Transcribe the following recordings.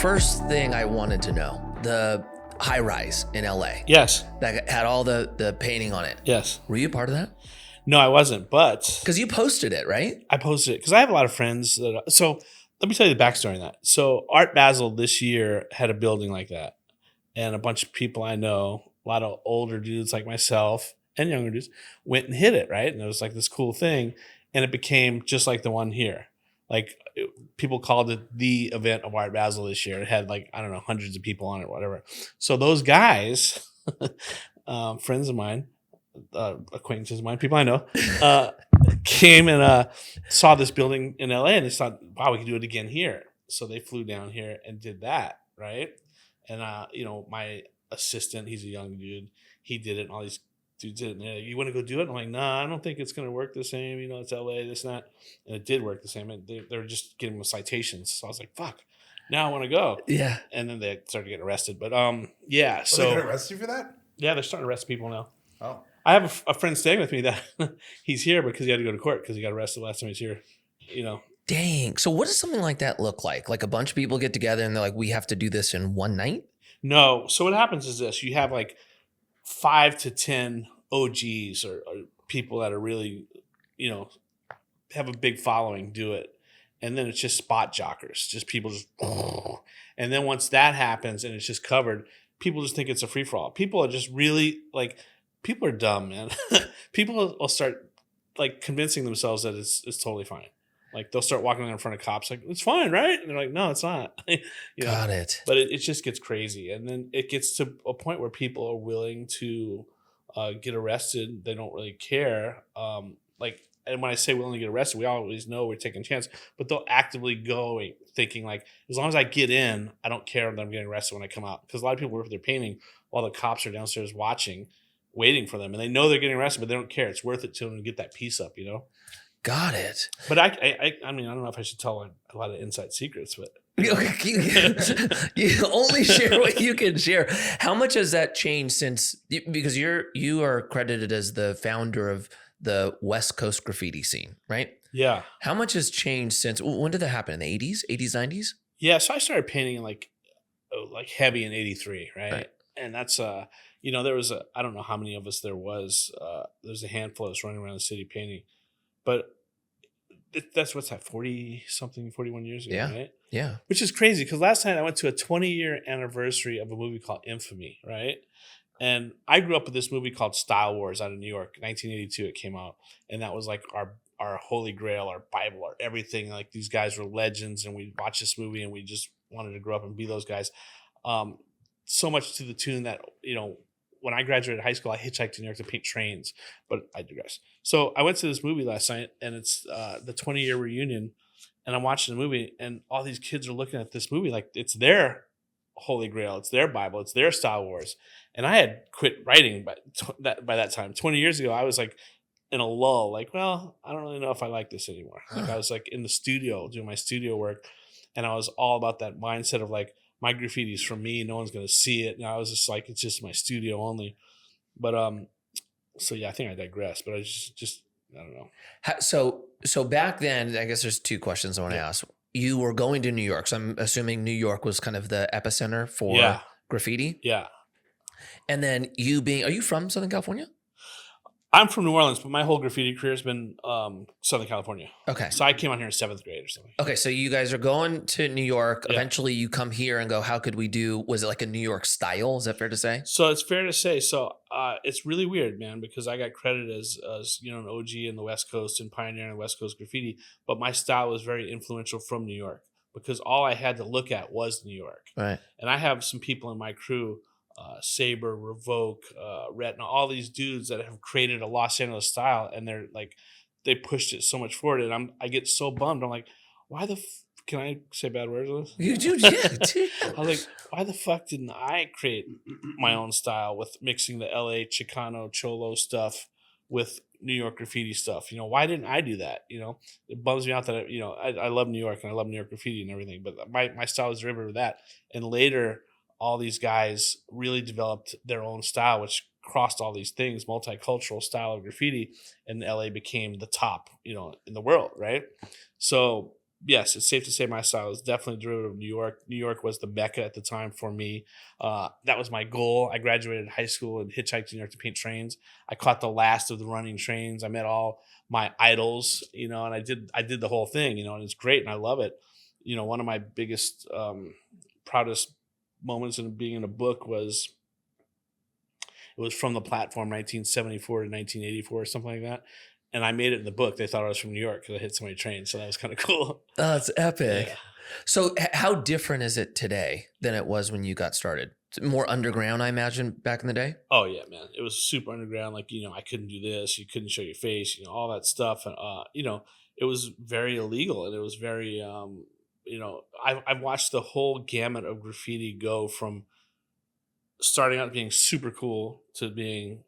first thing I wanted to know, the high rise in LA. Yes. That had all the painting on it. Yes. Were you a part of that? No, I wasn't, but Because you posted it, right? I posted it because I have a lot of friends that. So let me tell you the backstory on that. So Art Basel this year had a building like that, and a bunch of people I know, a lot of older dudes like myself and younger dudes, went and hit it, right? And it was like this cool thing, and it became just like the one here. Like people called it the event of Art Basel this year. It had like, I don't know, hundreds of people on it, whatever. So those guys, friends of mine, acquaintances of mine, people I know, came and saw this building in LA, and they thought, wow, we can do it again here. So they flew down here and did that, right? And my assistant, he's a young dude, he did it, and all these dudes did it. And they're like, you want to go do it? And I'm like, nah, I don't think it's going to work the same. It's LA, this and that. And it did work the same. And they were just getting them citations. So I was like, fuck, now I want to go. Yeah. And then they started getting arrested. But yeah. Well, So they gonna arrest you for that? yeah, they're starting to arrest people now. Oh. I have a friend staying with me that he's here because he had to go to court because he got arrested last time he was here. Dang. So what does something like that look like? Like a bunch of people get together and they're like, we have to do this in one night? No. So what happens is this. You have like 5 to 10 OGs or people that are really, have a big following do it. And then it's just spot jockers, just people just. And then once that happens and it's just covered, people just think it's a free-for-all. People are just really like, people are dumb, man. People will start like convincing themselves that it's totally fine. Like they'll start walking in front of cops like, it's fine, right? And they're like, no, it's not. Got it. But it just gets crazy. And then it gets to a point where people are willing to get arrested. They don't really care. And when I say willing to get arrested, we always know we're taking a chance, but they'll actively go thinking like, as long as I get in, I don't care that I'm getting arrested when I come out. Because a lot of people work with their painting while the cops are downstairs watching, waiting for them. And they know they're getting arrested, but they don't care. It's worth it to them to get that piece up, Got it. But I mean, I don't know if I should tell a lot of inside secrets, but You only share what you can share. How much has that changed since, because you are credited as the founder of the West Coast graffiti scene, right? yeah. How much has changed since, when did that happen? In the 80s, 90s? Yeah, so I started painting in like heavy in 83, right? And that's there was I don't know how many of us there was. There's a handful of us running around the city painting. But that's what's that, 41 years ago, Yeah. right? Yeah. Which is crazy because last night I went to a 20-year anniversary of a movie called Infamy, right? And I grew up with this movie called Style Wars out of New York, 1982 it came out. And that was like our holy grail, our Bible, our everything. Like these guys were legends and we watched this movie and we just wanted to grow up and be those guys. So much to the tune that, when I graduated high school, I hitchhiked to New York to paint trains, but I digress. So I went to this movie last night and it's the 20-year reunion and I'm watching the movie and all these kids are looking at this movie like it's their holy grail, it's their Bible, it's their Star Wars. And I had quit writing by that time. 20 years ago, I was like in a lull, like, well, I don't really know if I like this anymore. Like I was like in the studio doing my studio work and I was all about that mindset of like, my graffiti is from me. No one's going to see it. And I was just like, it's just my studio only. But, so yeah, I think I digress, but I just I don't know. So back then, I guess there's two questions I want to ask. You were going to New York. So I'm assuming New York was kind of the epicenter for graffiti. Yeah. And then are you from Southern California? I'm from New Orleans, but my whole graffiti career has been Southern California. Okay. So I came out here in 7th grade or something. Okay, so you guys are going to New York. Yeah. Eventually you come here and go, how could we do, was it like a New York style? Is that fair to say? So it's fair to say. So it's really weird, man, because I got credited as an OG in the West Coast and pioneering West Coast graffiti, but my style was very influential from New York because all I had to look at was New York. Right. And I have some people in my crew, Saber, Revoke, Retina, all these dudes that have created a Los Angeles style, and they're like, they pushed it so much forward, and I get so bummed. I'm like, why can I say bad words on this? You do, yeah. I was like, why the fuck didn't I create my own style with mixing the LA Chicano Cholo stuff with New York graffiti stuff? Why didn't I do that? It bums me out that I love New York and I love New York graffiti and everything, but my style is derivative of that. And later, all these guys really developed their own style, which crossed all these things, multicultural style of graffiti, and LA became the top, in the world, right? So yes, it's safe to say my style is definitely derivative of New York. New York was the mecca at the time for me. That was my goal. I graduated high school and hitchhiked to New York to paint trains. I caught the last of the running trains. I met all my idols, and I did the whole thing, and it's great and I love it. One of my biggest, proudest moments in being in a book was it was From the Platform 1974 to 1984 or something like that. And I made it in the book. They thought I was from New York because I hit so many trains. So that was kind of cool. Oh, it's epic. Yeah. So how different is it today than it was when you got started? More underground, I imagine, back in the day? Oh yeah, man. It was super underground. Like, I couldn't do this. You couldn't show your face, all that stuff. And, it was very illegal and it was very, I've watched the whole gamut of graffiti go from starting out being super cool to being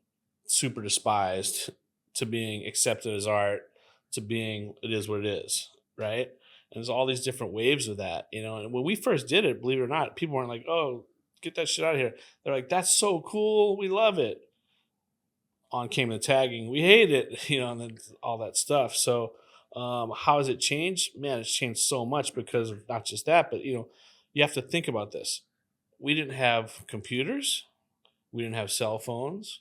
super despised to being accepted as art to being it is what it is, right? And there's all these different waves of that, And when we first did it, believe it or not, people weren't like, "Oh, get that shit out of here." They're like, "That's so cool, we love it." On came the tagging, we hate it, and then all that stuff. So, how has it changed? Man, it's changed so much because of not just that, but you have to think about this. We didn't have computers, we didn't have cell phones.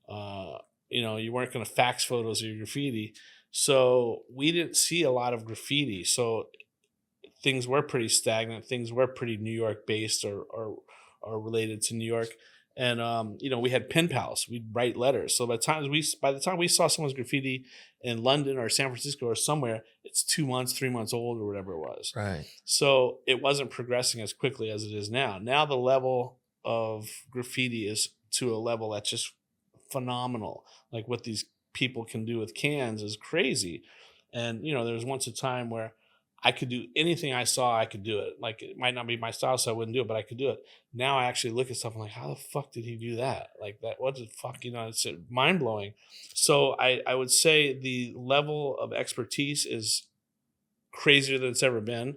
You weren't going to fax photos of your graffiti. So we didn't see a lot of graffiti. So things were pretty stagnant. Things were pretty New York based or related to New York. And, we had pen pals. We'd write letters. So by the time we saw someone's graffiti in London or San Francisco or somewhere, it's 2 months, 3 months old or whatever it was. Right. So it wasn't progressing as quickly as it is now. Now the level of graffiti is to a level that's just phenomenal. Like what these people can do with cans is crazy. And there was once a time where I could do anything I saw, I could do it. Like it might not be my style, so I wouldn't do it, but I could do it. Now I actually look at stuff and I'm like, how the fuck did he do that? Like that, what the fuck, it's mind blowing. So I would say the level of expertise is crazier than it's ever been.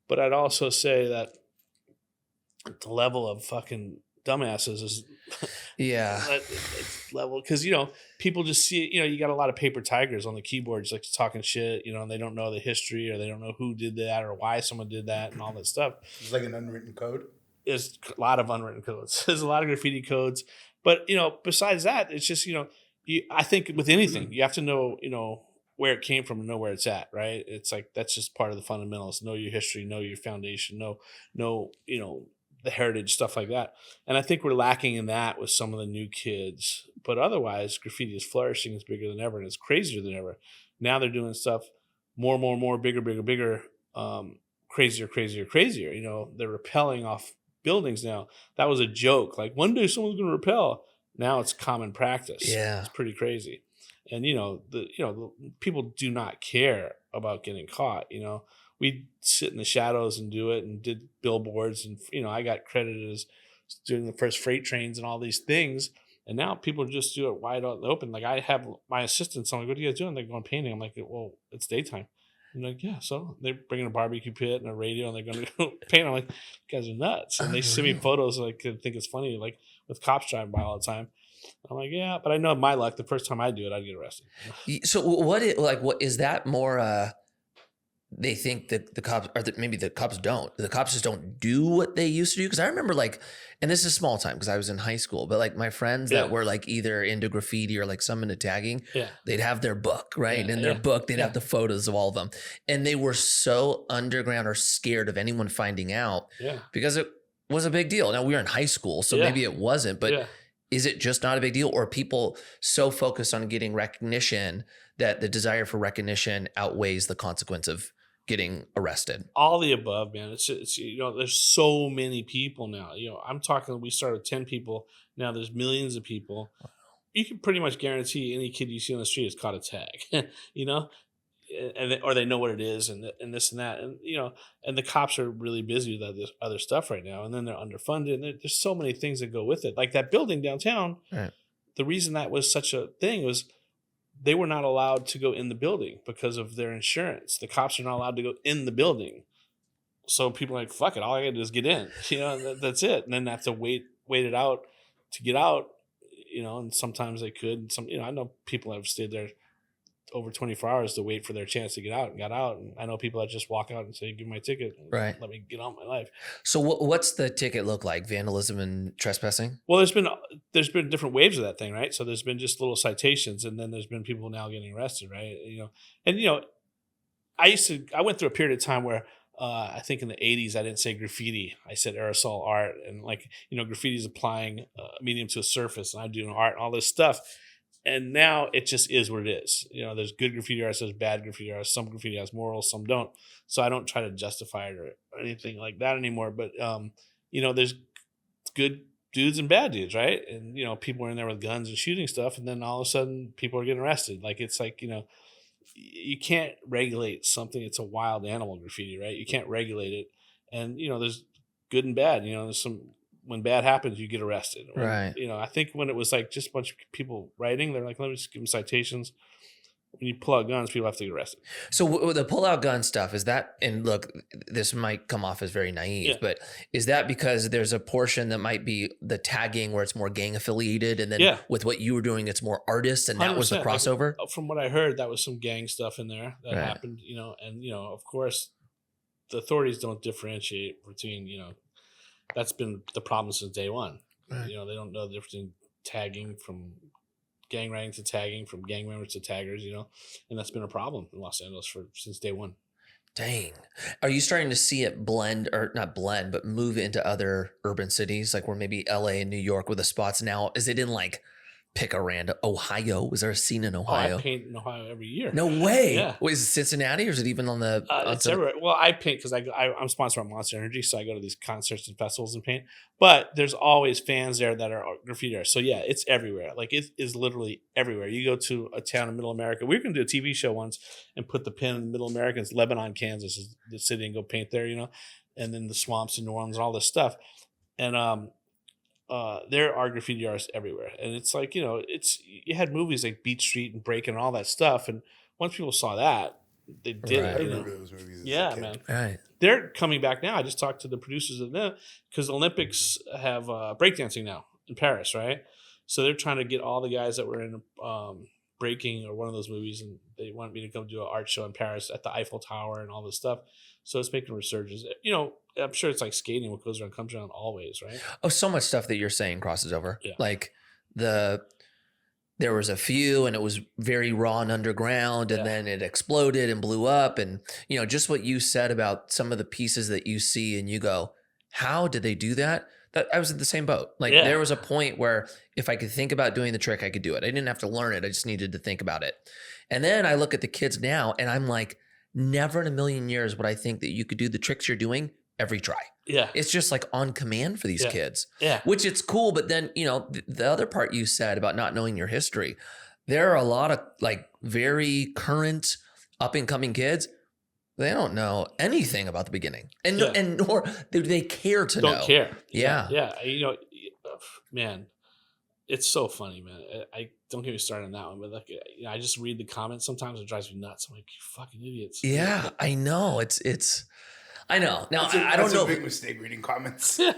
But I'd also say that the level of fucking dumbasses is Yeah. level because people just see it. You got a lot of paper tigers on the keyboards like talking shit, and they don't know the history or they don't know who did that or why someone did that and all that stuff. It's like an unwritten code. There's a lot of unwritten codes. There's a lot of graffiti codes, but besides that, it's just I think with anything you have to know where it came from and know where it's at, right? It's like that's just part of the fundamentals. Know your history, know your foundation, know the heritage, stuff like that. And I think we're lacking in that with some of the new kids. But otherwise, graffiti is flourishing. It's bigger than ever, and it's crazier than ever. Now they're doing stuff more, bigger, crazier. They're rappelling off buildings now. That was a joke. Like one day someone's going to rappel. Now it's common practice. Yeah. It's pretty crazy. And the people do not care about getting caught. We'd sit in the shadows and do it and did billboards. And, I got credited as doing the first freight trains and all these things. And now people just do it wide open. Like I have my assistants. I'm like, what are you guys doing? They're going painting. I'm like, well, it's daytime. I'm like, yeah. So they're bringing a barbecue pit and a radio and they're going to go paint. I'm like, you guys are nuts. And they send me photos. Like, I think it's funny, like with cops driving by all the time. I'm like, yeah, but I know my luck. The first time I do it, I'd get arrested. So what is that more, they think that the cops, or that maybe the cops don't. The cops just don't do what they used to do. Because I remember and this is small time because I was in high school, but like my friends that were like either into graffiti or like some into tagging, they'd have their book, right? And in their book, they'd have the photos of all of them. And they were so underground or scared of anyone finding out because it was a big deal. Now we were in high school, so maybe it wasn't, but is it just not a big deal? Or are people so focused on getting recognition that the desire for recognition outweighs the consequence of getting arrested? All the above, man. It's there's so many people now. I'm talking, we started 10 people. Now there's millions of people. You can pretty much guarantee any kid you see on the street has caught a tag, or they know what it is and this and that. And, and the cops are really busy with this other stuff right now. And then they're underfunded. And there's so many things that go with it. Like that building downtown, the reason that was such a thing was they were not allowed to go in the building because of their insurance. The cops are not allowed to go in the building. So people are like, fuck it, all I gotta do is get in. That's it. And then they have to wait it out to get out, and sometimes they could. I know people have stayed there over 24 hours to wait for their chance to get out, and got out. And I know people that just walk out and say, "Give me my ticket, and Right. let me get on with my life." So what's the ticket look like? Vandalism and trespassing? Well, there's been different waves of that thing, right? So there's been just little citations, and then there's been people now getting arrested, right? And I went through a period of time where I think in the 80s I didn't say graffiti, I said aerosol art, and graffiti is applying a medium to a surface, and I do art and all this stuff. And now it just is what it is. There's good graffiti artists, there's bad graffiti artists. Some graffiti has morals, some don't. So I don't try to justify it or anything like that anymore. But there's good dudes and bad dudes, right? And people are in there with guns and shooting stuff, and then all of a sudden people are getting arrested. You can't regulate something. It's a wild animal, graffiti, right? You can't regulate it. And there's good and bad. There's when bad happens, you get arrested. Right. I think when it was like just a bunch of people writing, they're like, let me just give them citations. When you pull out guns, people have to get arrested. So the pull out gun stuff, is that, and look, this might come off as very naive, but is that because there's a portion that might be the tagging where it's more gang affiliated, and then with what you were doing, it's more artists, and that was the crossover? From what I heard, that was some gang stuff in there that happened, and of course the authorities don't differentiate between, that's been the problem since day one. Right. They don't know the difference in tagging from gang writing to tagging, from gang members to taggers, and that's been a problem in Los Angeles since day one. Dang. Are you starting to see it blend, or not blend, but move into other urban cities, like where maybe LA and New York with the spots now? Is it in like, pick a random, Ohio? Is there a scene in Ohio? Oh, I paint in Ohio every year. No way. Yeah. Wait, is it Cincinnati, or is it even on the? It's everywhere. Well, I paint because I'm sponsored by Monster Energy, so I go to these concerts and festivals and paint. But there's always fans there that are graffiti artists. So yeah, it's everywhere. Like it is literally everywhere. You go to a town in Middle America. We were going to do a TV show once and put the pin in Middle America. It's Lebanon, Kansas is the city, and go paint there. And then the swamps in New Orleans and all this stuff. And there are graffiti artists everywhere, and it's like you had movies like Beat Street and Breaking and all that stuff, and once people saw that, they did Right. it. I remember those movies. Yeah, man. Right. They're coming back now. I just talked to the producers of them because the Olympics have breakdancing now in Paris, right? So they're trying to get all the guys that were in Breaking or one of those movies, and they want me to come do an art show in Paris at the Eiffel Tower and all this stuff. So it's making a resurgence. I'm sure it's like skating. What goes around comes around always, right? Oh, so much stuff that you're saying crosses over. Yeah. Like there was a few, and it was very raw and underground, and then it exploded and blew up. And, just what you said about some of the pieces that you see and you go, how did they do that? That I was in the same boat. Like there was a point where if I could think about doing the trick, I could do it. I didn't have to learn it. I just needed to think about it. And then I look at the kids now and I'm like, never in a million years would I think that you could do the tricks you're doing every try. Yeah. It's just like on command for these kids. Yeah. Which it's cool. But then, the other part you said about not knowing your history, there are a lot of like very current up and coming kids. They don't know anything about the beginning, and nor do they care to know. Don't care. Yeah. Yeah. Man, it's so funny, man. I don't get me started on that one, but like, I just read the comments sometimes. It drives me nuts. I'm like, you fucking idiots. Yeah, I know. I know. Now, I don't That's know. a big mistake reading comments. Are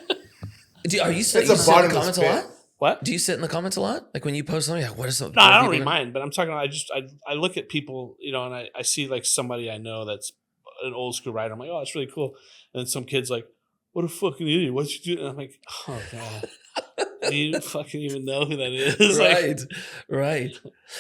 you It's sit a in the bottomless comments a pit. lot? What? Do you sit in the comments a lot? Like when you post something, like, what is something? No, I don't read mine, but I'm talking about, I look at people, and I see like somebody I know that's an old school writer. I'm like, oh, it's really cool. And then some kid's like, what a fucking idiot. What you do? And I'm like, oh, God. You fucking even know who that is. Right. Right.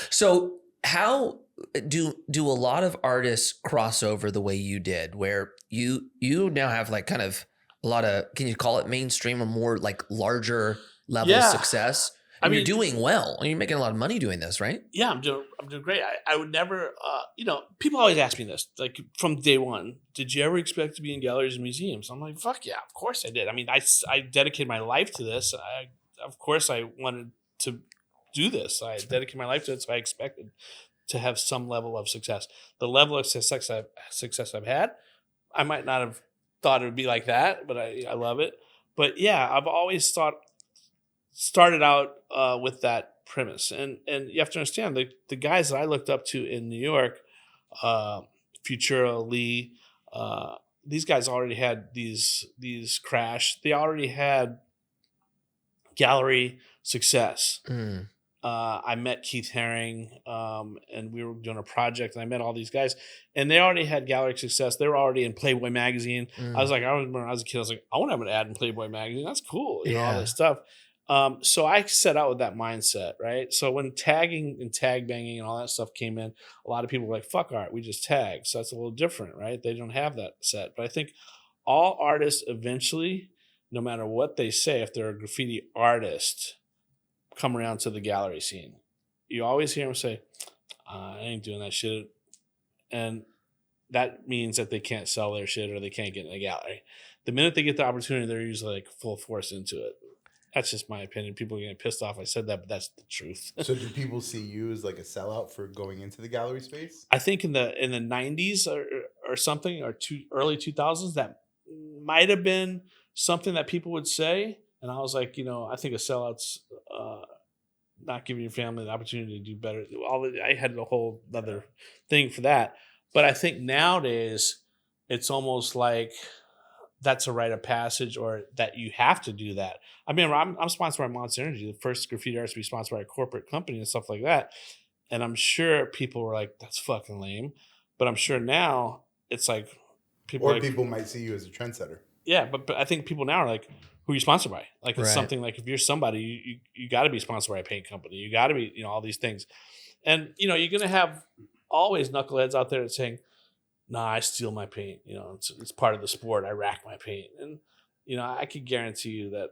So how do a lot of artists cross over the way you did, where you now have like kind of a lot of, can you call it mainstream or more like larger level success? And you're doing well. You're making a lot of money doing this, right? Yeah, I'm doing great. I would never, people always ask me this, like from day one, did you ever expect to be in galleries and museums? I'm like, fuck yeah, of course I did. I mean, I dedicated my life to this. Of course I wanted to do this. I dedicated my life to it, so I expected to have some level of success. The level of success I've had, I might not have thought it would be like that, but I love it. But yeah, I've always started out with that premise, and you have to understand the guys that I looked up to in New York, Futura, Lee, these guys already had these crash. They already had gallery success. I met Keith Haring, and we were doing a project, and I met all these guys, and they already had gallery success. They were already in Playboy magazine. I was like, I remember when I was a kid, I was like, I want to have an ad in Playboy magazine. That's cool, you know, all Yeah. this stuff. So I set out with that mindset, right? So when tagging and tag banging and all that stuff came in, a lot of people were like, fuck art, we just tag. So that's a little different, right? They don't have that set. But I think all artists eventually, no matter what they say, if they're a graffiti artist, come around to the gallery scene. You always hear them say, I ain't doing that shit. And that means that they can't sell their shit or they can't get in a gallery. The minute they get the opportunity, they're usually like full force into it. That's just my opinion. People are getting pissed off I said that, but that's the truth. So do people see you as like a sellout for going into the gallery space? I think in the 90s or something, or early 2000s, that might have been something that people would say. And I was like, you know, I think a sellout's not giving your family the opportunity to do better. I had a whole other thing for that. But I think nowadays it's almost like that's a rite of passage, or that you have to do that. I mean, I'm sponsored by Monster Energy, the first graffiti artist to be sponsored by a corporate company and stuff like that. And I'm sure people were like, that's fucking lame. But I'm sure now it's like people might see you as a trendsetter. Yeah, but I think people now are like, who are you sponsored by? Like, it's Right. something like, if you're somebody, you got to be sponsored by a paint company. You got to be, you know, all these things. And, you know, you're going to have always knuckleheads out there saying, nah, I steal my paint. You know, it's part of the sport. I rack my paint. And, you know, I could guarantee you that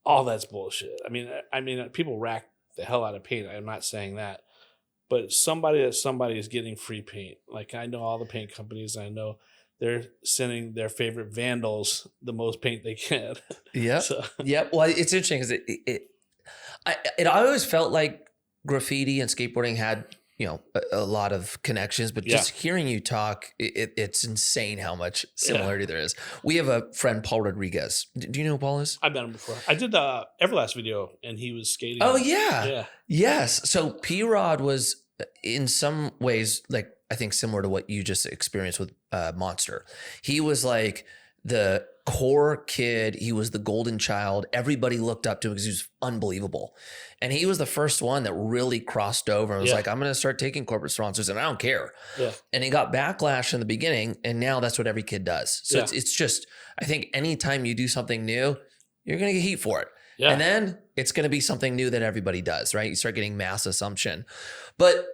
all that's bullshit. I mean, people rack the hell out of paint. I'm not saying that. But somebody is getting free paint. Like, I know all the paint companies. I know they're sending their favorite vandals the most paint they can. Yeah. So. Yeah. Well, it's interesting because it always felt like graffiti and skateboarding had, you know, a lot of connections, but just hearing you talk, it's insane how much similarity there is. We have a friend, Paul Rodriguez. Do you know who Paul is? I've met him before. I did the Everlast video and he was skating. Oh yeah. Yeah. Yes. So P-Rod was in some ways, like, I think similar to what you just experienced with Monster. He was like the core kid. He was the golden child. Everybody looked up to him because he was unbelievable. And he was the first one that really crossed over and was like, I'm going to start taking corporate sponsors and I don't care. Yeah. And he got backlash in the beginning. And now that's what every kid does. So it's just, I think anytime you do something new, you're going to get heat for it. Yeah. And then it's going to be something new that everybody does, right? You start getting mass assumption. But,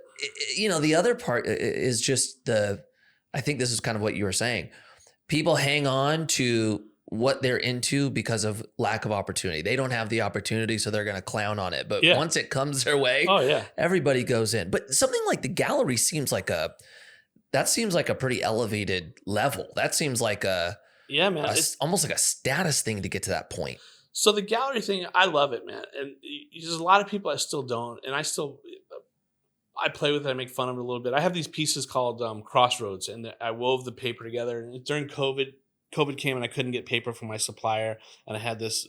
you know, the other part is just I think this is kind of what you were saying. People hang on to what they're into because of lack of opportunity. They don't have the opportunity, so they're going to clown on it. But once it comes their way, everybody goes in. But something like the gallery seems like a pretty elevated level. That seems like almost like a status thing to get to that point. So the gallery thing, I love it, man. And there's a lot of people I still don't, and I play with it. I make fun of it a little bit. I have these pieces called Crossroads, and I wove the paper together. And during COVID came, and I couldn't get paper from my supplier, and I had this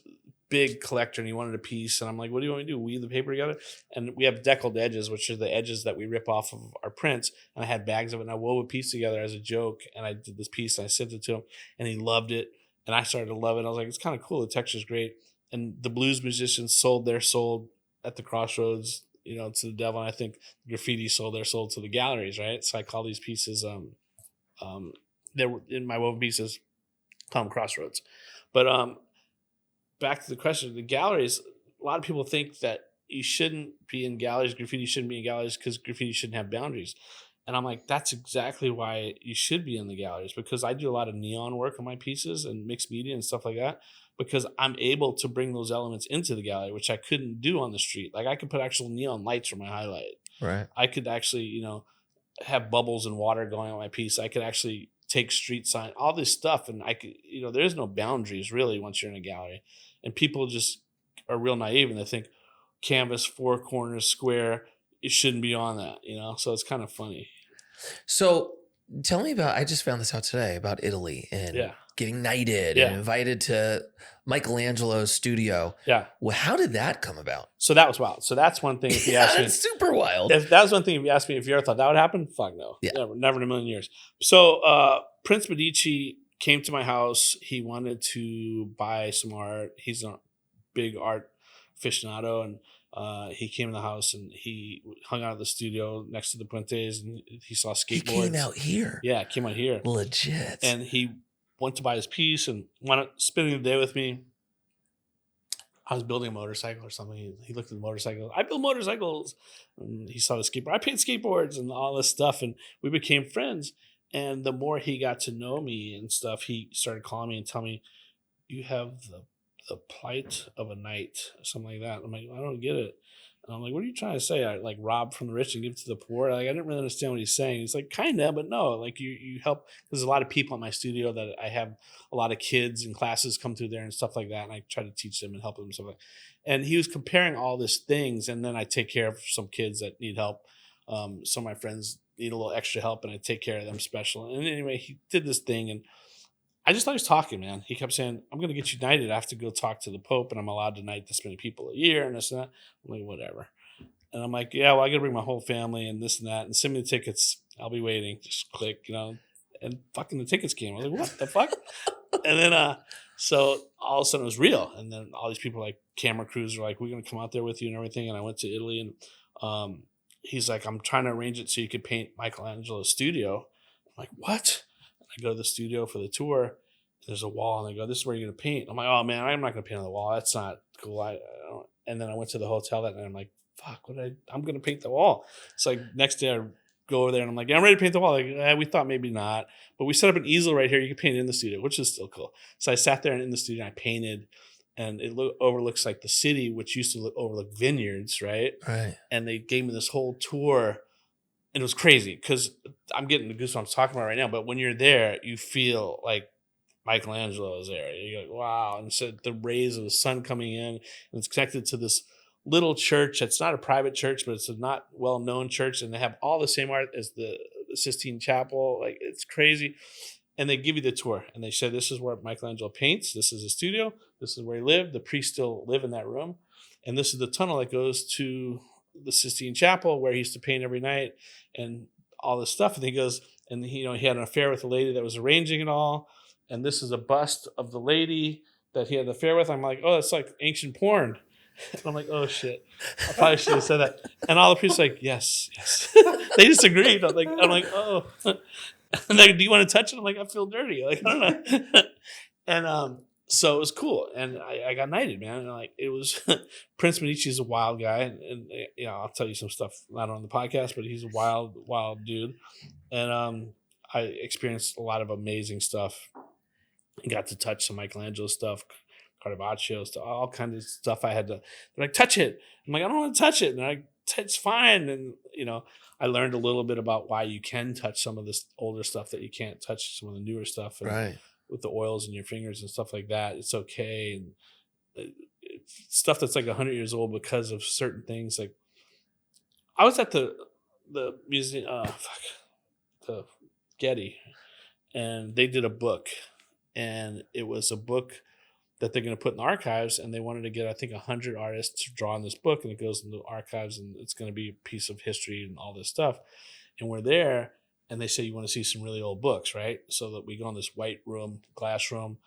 big collector, and he wanted a piece, and I'm like, "What do you want me to do? Weave the paper together?" And we have deckled edges, which are the edges that we rip off of our prints. And I had bags of it, and I wove a piece together as a joke, and I did this piece, and I sent it to him, and he loved it, and I started to love it. I was like, "It's kind of cool. The texture's great." And the blues musicians sold at the Crossroads, you know, to the devil. And I think graffiti sold to the galleries, right? So I call these pieces, they're in my woven pieces, call them Crossroads. But back to the question, the galleries, a lot of people think that you shouldn't be in galleries, graffiti shouldn't be in galleries because graffiti shouldn't have boundaries. And I'm like, that's exactly why you should be in the galleries, because I do a lot of neon work on my pieces and mixed media and stuff like that, because I'm able to bring those elements into the gallery, which I couldn't do on the street. Like, I could put actual neon lights for my highlight. Right. I could actually, you know, have bubbles and water going on my piece. I could actually take street sign, all this stuff. And I could, you know, there's no boundaries really once you're in a gallery. And people just are real naive and they think canvas, four corners, square, it shouldn't be on that, you know? So it's kind of funny. So tell me about, I just found this out today about Italy and getting knighted and invited to Michelangelo's studio. Yeah. Well, how did that come about? So that was wild. So that's one thing. If you ask me, it's super wild. If that was one thing, if you asked me if you ever thought that would happen, fuck no. Yeah. Never in a million years. So Prince Medici came to my house. He wanted to buy some art. He's a big art aficionado, and he came in the house and he hung out at the studio next to the Puentes, and he saw skateboards. He came out here. Yeah, came out here. Legit. And he went to buy his piece and wanted spending the day with me. I was building a motorcycle or something. He looked at the motorcycle. I build motorcycles. And he saw the skateboard. I paint skateboards and all this stuff. And we became friends. And the more he got to know me and stuff, he started calling me and telling me, you have the plight of a knight, or something like that. I'm like, I don't get it. And I'm like, what are you trying to say? I like rob from the rich and give to the poor. Like, I didn't really understand what he's saying. He's like, kind of, but no. Like, you help. There's a lot of people in my studio that I have a lot of kids and classes come through there and stuff like that. And I try to teach them and help them and stuff like that. And he was comparing all these things. And then I take care of some kids that need help. Some of my friends need a little extra help, and I take care of them special. And anyway, he did this thing, and I just thought he was talking, man. He kept saying, I'm going to get you knighted. I have to go talk to the Pope, and I'm allowed to knight this many people a year and this and that. I'm like, whatever. And I'm like, yeah, well, I got to bring my whole family and this and that. And send me the tickets. I'll be waiting. Just click, And fucking the tickets came. I was like, what the fuck? And then, so all of a sudden it was real. And then all these people, like camera crews, were like, we're going to come out there with you and everything. And I went to Italy, and he's like, I'm trying to arrange it so you could paint Michelangelo's studio. I'm like, what? I go to the studio for the tour. There's a wall, and they go, this is where you're going to paint. I'm like, oh, man, I'm not going to paint on the wall. That's not cool. I don't. And then I went to the hotel that night. I'm like, fuck, I'm going to paint the wall. It's like next day I go over there, and I'm like, yeah, I'm ready to paint the wall. Like, we thought maybe not. But we set up an easel right here. You can paint it in the studio, which is still cool. So I sat there in the studio, and I painted, and it overlooks like the city, which used to overlook vineyards, right? Right. And they gave me this whole tour. And it was crazy because I'm getting the goosebumps talking about it right now. But when you're there, you feel like Michelangelo is there. You're like, wow. And so the rays of the sun coming in, and it's connected to this little church. It's not a private church, but it's a not well-known church. And they have all the same art as the Sistine Chapel. Like, it's crazy. And they give you the tour. And they say, this is where Michelangelo paints. This is his studio. This is where he lived. The priests still live in that room. And this is the tunnel that goes to the Sistine Chapel where he used to paint every night and all this stuff. And he goes, and he had an affair with a lady that was arranging it all. And this is a bust of the lady that he had an affair with. I'm like, oh, that's like ancient porn. And I'm like, oh shit, I probably should have said that. And all the priests are like, yes. They just agreed. I'm like, oh. And like, do you want to touch it? I'm like, I feel dirty. Like, I don't know. And so it was cool, and I got knighted, man. And like, it was Prince Medici's a wild guy, and I'll tell you some stuff not on the podcast, but he's a wild dude. And I experienced a lot of amazing stuff. And got to touch some Michelangelo stuff, Caravaggio stuff, all kinds of stuff. I had to. They're like, touch it. I'm like, I don't want to touch it. And it's fine. And I learned a little bit about why you can touch some of this older stuff that you can't touch some of the newer stuff. And right. With the oils in your fingers and stuff like that, it's okay. And stuff that's like 100 years old because of certain things. Like, I was at the museum, the Getty, and they did a book, and it was a book that they're going to put in the archives, and they wanted to get, I think, 100 artists to draw on this book, and it goes into the archives, and it's going to be a piece of history and all this stuff. And we're there, and they say, you want to see some really old books, right? So that we go in this white room, glass room,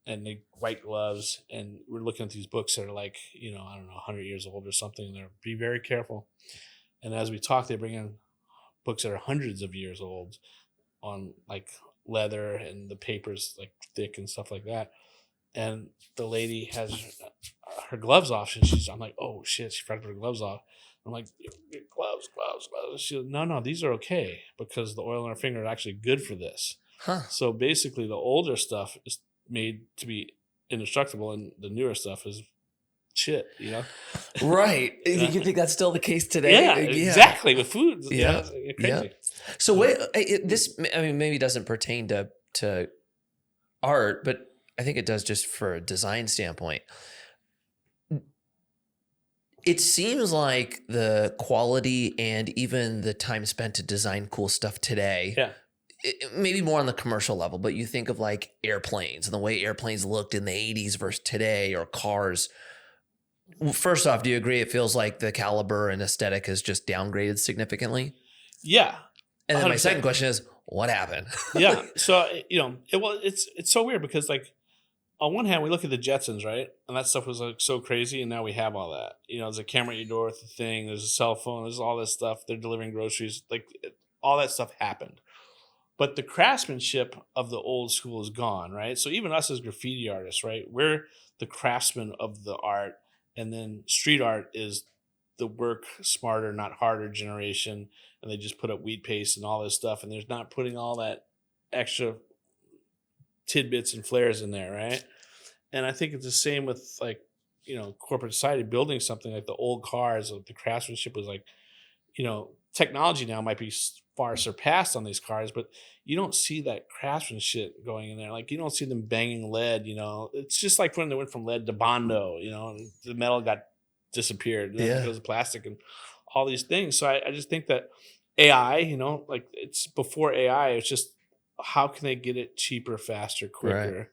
and the white gloves, and we're looking at these books that are like, I don't know, 100 years old or something. And they're, be very careful. And as we talk, they bring in books that are hundreds of years old on like leather, and the paper's like thick and stuff like that. And the lady has her gloves off, and I'm like, oh shit, she forgot to put her gloves off. I'm like, gloves. She goes, no, these are okay because the oil on her finger is actually good for this. Huh. So basically, the older stuff is made to be indestructible, and the newer stuff is shit, Right. Yeah. You think that's still the case today? Yeah, exactly. With food. Yeah. Crazy. Yeah. So wait, this, I mean, maybe doesn't pertain to art, but I think it does just for a design standpoint. It seems like the quality and even the time spent to design cool stuff today, maybe more on the commercial level, but you think of like airplanes and the way airplanes looked in the 80s versus today, or cars. First off, do you agree it feels like the caliber and aesthetic has just downgraded significantly? Yeah. And then 100%. my second question is, what happened? Yeah. So, it's so weird because like on one hand, we look at the Jetsons, right? And that stuff was like so crazy, and now we have all that. There's a camera at your door with the thing. There's a cell phone. There's all this stuff. They're delivering groceries. Like all that stuff happened. But the craftsmanship of the old school is gone, right? So even us as graffiti artists, right? We're the craftsmen of the art, and then street art is the work smarter, not harder generation, and they just put up wheat paste and all this stuff, and there's not putting all that extra tidbits and flares in there, right? And I think it's the same with like, corporate society building something like the old cars. Like the craftsmanship was like, technology now might be far surpassed on these cars, but you don't see that craftsmanship going in there. Like you don't see them banging lead. It's just like when they went from lead to Bondo. The metal got disappeared. And then it goes to plastic and all these things. So I just think that AI, like it's before AI. It's just how can they get it cheaper, faster, quicker,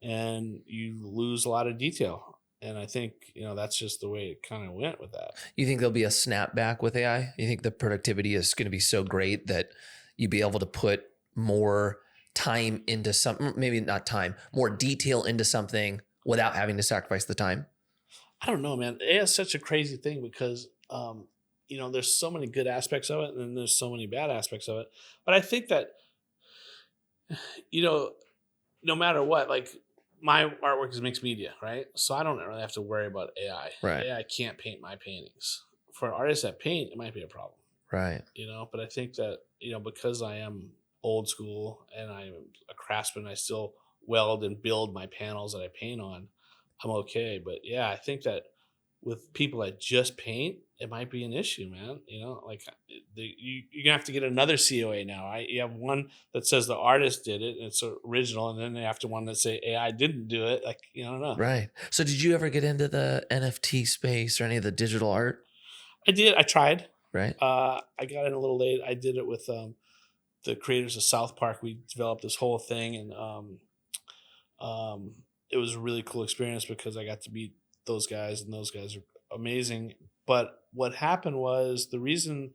and you lose a lot of detail. And I think, that's just the way it kind of went with that. You think there'll be a snapback with AI? You think the productivity is going to be so great that you'll be able to put more time into something, maybe not time, more detail into something without having to sacrifice the time? I don't know, man. AI is such a crazy thing because, there's so many good aspects of it and then there's so many bad aspects of it. But I think that, no matter what, like, my artwork is mixed media, right? So I don't really have to worry about AI. Right. AI can't paint my paintings. For artists that paint, it might be a problem. Right. But I think that, because I am old school and I'm a craftsman, I still weld and build my panels that I paint on. I'm okay. But yeah, I think that with people that just paint, it might be an issue, man. Like you're gonna have to get another COA now. Right? You have one that says the artist did it and it's original, and then they have to one that say AI didn't do it. Like I don't know. Right. So did you ever get into the NFT space or any of the digital art? I did. I tried. Right. I got in a little late. I did it with the creators of South Park. We developed this whole thing, and it was a really cool experience because I got to meet those guys, and those guys are amazing. But what happened was the reason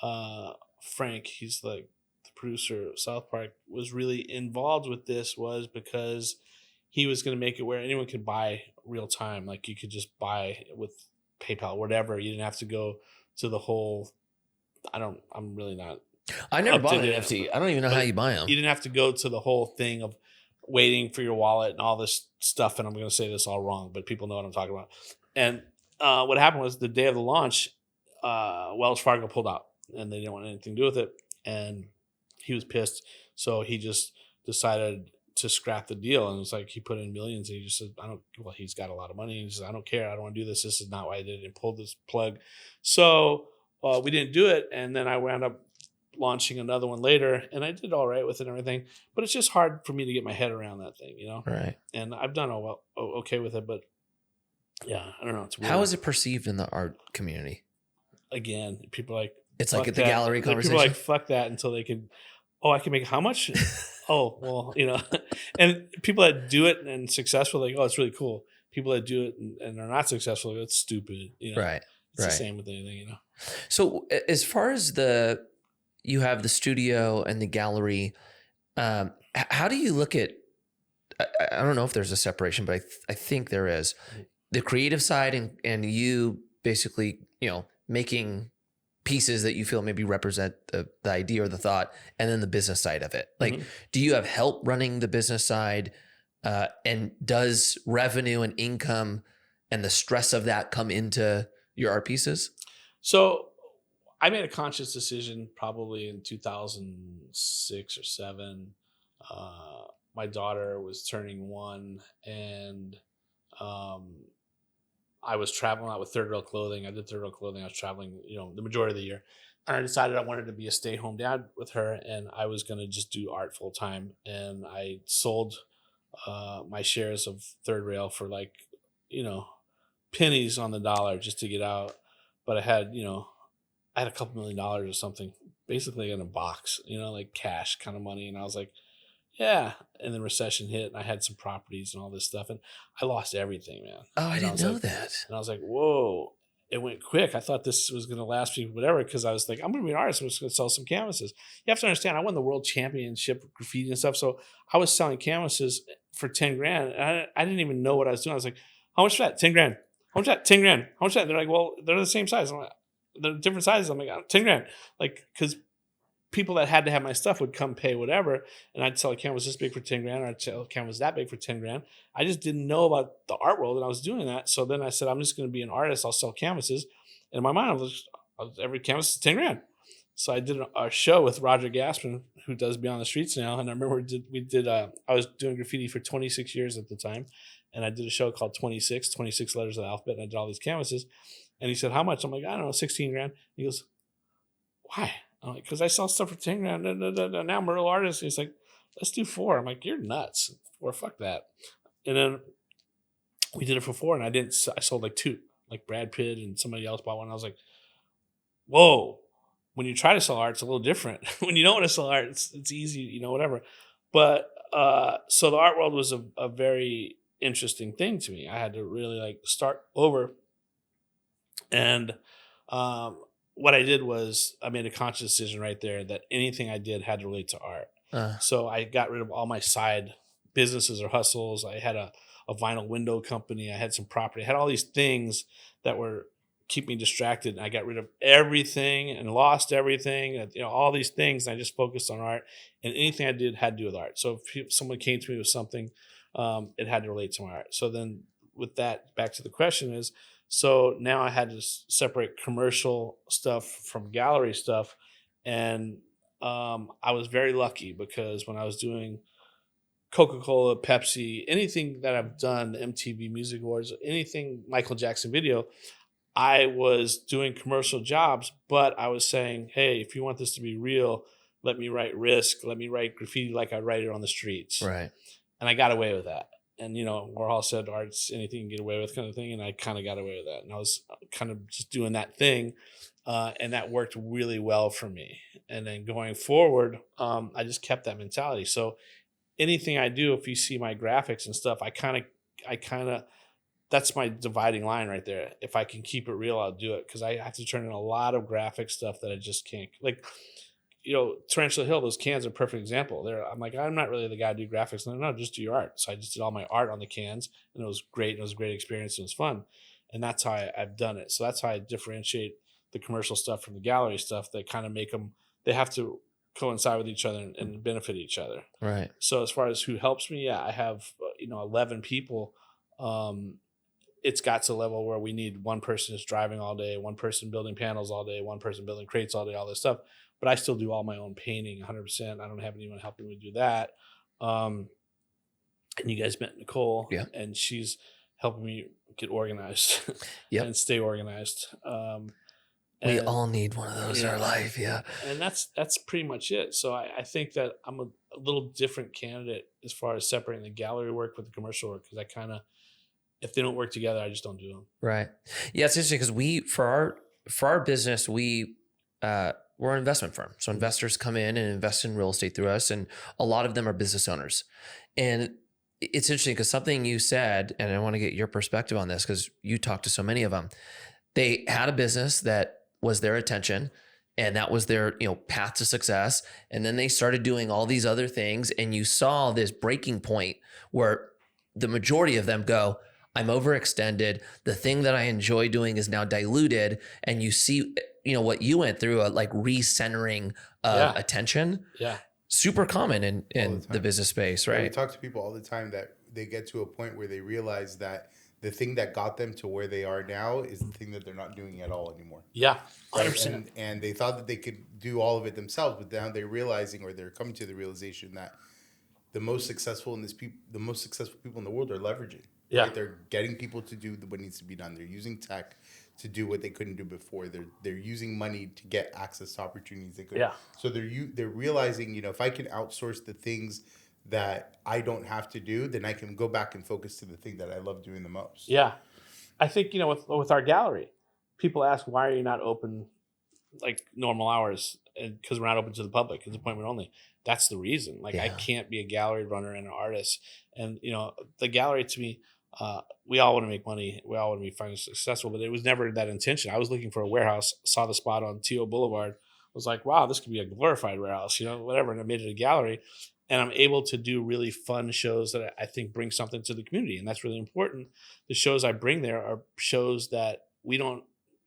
Frank, he's like the producer of South Park, was really involved with this was because he was going to make it where anyone could buy real time. Like you could just buy with PayPal, whatever. You didn't have to go to the whole. I'm really not. I never bought an to NFT. I don't even know how you buy them. You didn't have to go to the whole thing of waiting for your wallet and all this stuff. And I'm going to say this all wrong, but people know what I'm talking about. And what happened was the day of the launch, Wells Fargo pulled out and they didn't want anything to do with it. And he was pissed. So he just decided to scrap the deal. And it was like he put in millions and he just said, he's got a lot of money. And he said, I don't care. I don't want to do this. This is not why I did it, and pulled this plug. So we didn't do it. And then I wound up launching another one later, and I did all right with it and everything, but it's just hard for me to get my head around that thing, Right. And I've done okay with it, but yeah, I don't know. It's weird. How is it perceived in the art community? Again, people like it's like at the gallery conversation. People like fuck that until they can. Oh, I can make how much? Oh, well, and people that do it and successful, like, oh, it's really cool. People that do it and are not successful, it's stupid. Right. It's the same with anything. So as far as you have the studio and the gallery. How do you look at, I don't know if there's a separation, but I think there is, the creative side and you basically, making pieces that you feel maybe represent the idea or the thought, and then the business side of it. Like, do you have help running the business side? And does revenue and income and the stress of that come into your art pieces? So I made a conscious decision probably in 2006 or 7. My daughter was turning 1, and I was traveling out with Third Rail Clothing. I did Third Rail Clothing. I was traveling, the majority of the year. And I decided I wanted to be a stay-home dad with her, and I was going to just do art full time. And I sold my shares of Third Rail for pennies on the dollar just to get out. But I had a couple $1 million or something, basically in a box, like cash kind of money. And I was like, yeah. And then recession hit, and I had some properties and all this stuff, and I lost everything, man. Oh, I didn't know that. And I was like, whoa. it went quick. I thought this was going to last me whatever, because I was like, I'm going to be an artist. I'm just going to sell some canvases. You have to understand, I won the world championship of graffiti and stuff. So I was selling canvases for 10 grand. And I didn't even know what I was doing. I was like, how much for that? 10 grand. How much for that? 10 grand. How much for that? They're like, well, they're the same size. I'm like, they're different sizes. I'm like, 10 grand. Like, because people that had to have my stuff would come pay whatever, and I'd sell a canvas this big for 10 grand, or I'd sell a canvas that big for 10 grand. I just didn't know about the art world, and I was doing that. So then I said, I'm just going to be an artist. I'll sell canvases. And in my mind, every canvas is 10 grand. So I did a show with Roger Gaspin, who does Beyond the Streets now. And I remember I was doing graffiti for 26 years at the time. And I did a show called 26 letters of the alphabet. And I did all these canvases. And he said, how much? I'm like, I don't know, 16 grand. He goes, why? I'm like, because I sell stuff for 10 grand. Now I'm a real artist. He's like, let's do 4. I'm like, you're nuts. 4, fuck that. And then we did it for 4, and I sold like 2. Like Brad Pitt and somebody else bought one. I was like, whoa. When you try to sell art, it's a little different. When you don't want to sell art, it's easy, whatever. But so the art world was a very interesting thing to me. I had to really like start over. And what I did was I made a conscious decision right there that anything I did had to relate to art. So I got rid of all my side businesses or hustles. I had a vinyl window company. I had some property. I had all these things that were keep me distracted. I got rid of everything and lost everything, all these things. And I just focused on art, and anything I did had to do with art. So if someone came to me with something, it had to relate to my art. So then with that, back to the question is, so now I had to separate commercial stuff from gallery stuff. And I was very lucky, because when I was doing Coca-Cola, Pepsi, anything that I've done, MTV Music Awards, anything Michael Jackson video, I was doing commercial jobs, but I was saying, hey, if you want this to be real, let me write Risk, let me write graffiti like I write it on the streets. Right. And I got away with that. And, Warhol said, art's anything you can get away with, kind of thing. And I kind of got away with that. And I was kind of just doing that thing. And that worked really well for me. And then going forward, I just kept that mentality. So anything I do, if you see my graphics and stuff, I kind of, that's my dividing line right there. If I can keep it real, I'll do it, because I have to turn in a lot of graphic stuff that I just can't. Like, Tarantula Hill, those cans are a perfect example. I'm like, I'm not really the guy to do graphics. No, just do your art. So I just did all my art on the cans, and it was great. It was a great experience. It was fun. And that's how I've done it. So that's how I differentiate the commercial stuff from the gallery stuff. That kind of make them, they have to coincide with each other and benefit each other. Right. So as far as who helps me, I have, 11 people. It's got to a level where we need one person is driving all day, one person building panels all day, one person building crates all day, all this stuff. But I still do all my own painting 100%. I don't have anyone helping me do that. And you guys met Nicole, yeah, and she's helping me get organized and stay organized. We all need one of those in our life. Yeah. And that's pretty much it. So I think that I'm a little different candidate as far as separating the gallery work with the commercial work, because I kind of, if they don't work together, I just don't do them. Right. Yeah, it's interesting because for our business, we're an investment firm. So investors come in and invest in real estate through us, and a lot of them are business owners. And it's interesting because something you said, and I want to get your perspective on this because you talked to so many of them. They had a business that was their attention, and that was their path to success. And then they started doing all these other things, and you saw this breaking point where the majority of them go, I'm overextended. The thing that I enjoy doing is now diluted. And you see, what you went through, like recentering of attention. Yeah. Super common in the business space, right? Yeah, we talk to people all the time that they get to a point where they realize that the thing that got them to where they are now is the thing that they're not doing at all anymore. Yeah, 100%. Right? And they thought that they could do all of it themselves, but now they're realizing, or they're coming to the realization that the most successful people in the world are leveraging. Yeah. Right? They're getting people to do what needs to be done. They're using tech to do what they couldn't do before. They're using money to get access to opportunities they couldn't. Yeah. So they're realizing, if I can outsource the things that I don't have to do, then I can go back and focus to the thing that I love doing the most. Yeah. I think, with our gallery, people ask, why are you not open like normal hours? And because we're not open to the public, it's appointment only. That's the reason. Like, I can't be a gallery runner and an artist. And, the gallery to me, We all want to make money. We all want to be financially successful, but it was never that intention. I was looking for a warehouse, saw the spot on T.O. Boulevard, was like, wow, this could be a glorified warehouse, whatever. And I made it a gallery. And I'm able to do really fun shows that I think bring something to the community. And that's really important. The shows I bring there are shows that we don't